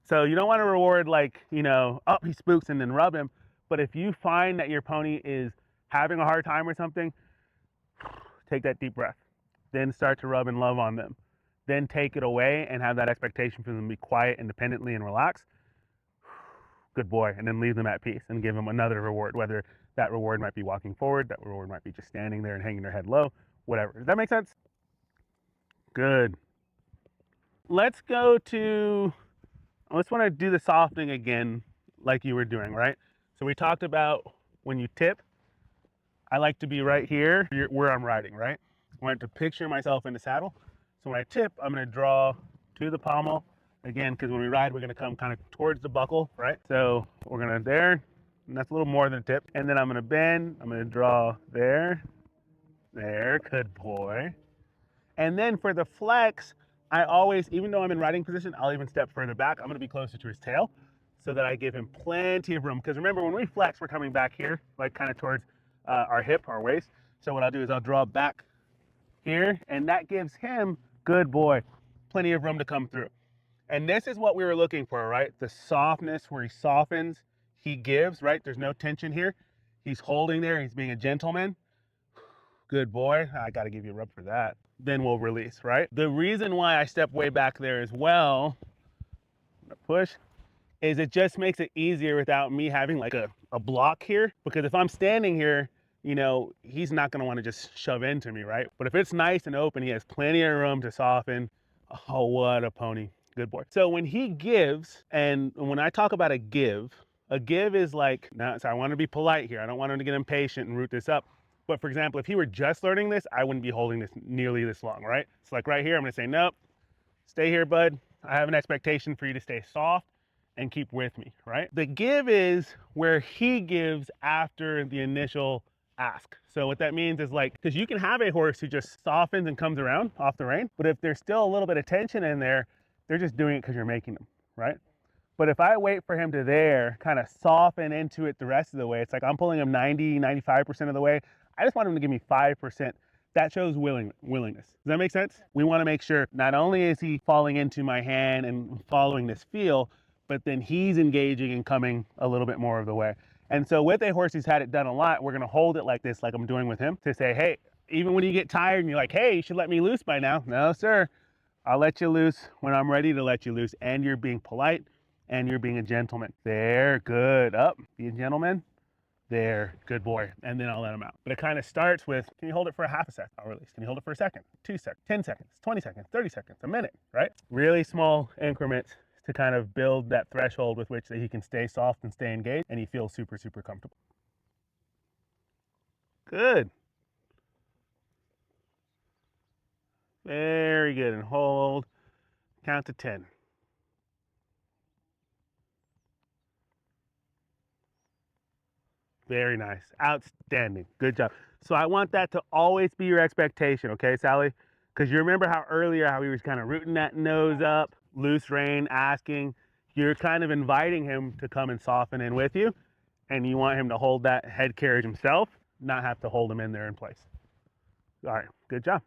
So you don't want to reward like, you know, oh, he spooks and then rub him. But if you find that your pony is having a hard time or something, take that deep breath. Then start to rub and love on them. Then take it away and have that expectation for them to be quiet independently and relax. Good boy. And then leave them at peace and give them another reward, whether that reward might be walking forward, that reward might be just standing there and hanging their head low, whatever. Does that make sense? Good. Let's go to, let's want to do the softening again like you were doing, right? So we talked about when you tip, I like to be right here where I'm riding, right? I want to picture myself in the saddle. So when I tip, I'm going to draw to the pommel again, because when we ride, we're going to come kind of towards the buckle, right? So we're going to there, and that's a little more than a tip. And then I'm going to bend, I'm going to draw there, good boy. And then for the flex, I always, even though I'm in riding position, I'll even step further back. I'm going to be closer to his tail so that I give him plenty of room. Because remember, when we flex, we're coming back here, like kind of towards our hip, our waist. So what I'll do is I'll draw back here, and that gives him, good boy, plenty of room to come through. And this is what we were looking for, right? The softness where he softens, he gives, right? There's no tension here. He's holding there, he's being a gentleman. Good boy, I gotta give you a rub for that. Then we'll release, right? The reason why I step way back there as well, push, is it just makes it easier without me having like a block here. Because if I'm standing here, you know, he's not gonna wanna just shove into me, right? But if it's nice and open, he has plenty of room to soften. Oh, what a pony, good boy. So when he gives, and when I talk about a give is like, now, so I wanna be polite here. I don't want him to get impatient and root this up. But for example, if he were just learning this, I wouldn't be holding this nearly this long, right? It's like right here, I'm gonna say, nope, stay here, bud. I have an expectation for you to stay soft and keep with me, right? The give is where he gives after the initial ask. So what that means is like, because you can have a horse who just softens and comes around off the rein, but if there's still a little bit of tension in there, they're just doing it because you're making them, right? But if I wait for him to there, kind of soften into it the rest of the way, it's like I'm pulling him 90, 95% of the way. I just want him to give me 5%. That shows willingness. Does that make sense? We want to make sure not only is he falling into my hand and following this feel, but then he's engaging and coming a little bit more of the way. And so with a horse who's had it done a lot, we're going to hold it like this, like I'm doing with him, to say, hey, even when you get tired and you're like, hey, you should let me loose by now. No, sir. I'll let you loose when I'm ready to let you loose. And you're being polite and you're being a gentleman. There, good. Up, be a gentleman. There, good boy. And then I'll let him out. But it kind of starts with, can you hold it for a half a second? I'll release. Can you hold it for a second? 2 seconds, 10 seconds, 20 seconds, 30 seconds, a minute, right? Really small increments to kind of build that threshold with which that he can stay soft and stay engaged, and he feels super, super comfortable. Good. Very good. And hold. Count to 10. Very nice. Outstanding. Good job. So I want that to always be your expectation, okay, Sally? Because you remember how earlier how he was kind of rooting that nose up, loose rein, asking. You're kind of inviting him to come and soften in with you, and you want him to hold that head carriage himself, not have to hold him in there in place. All right, good job.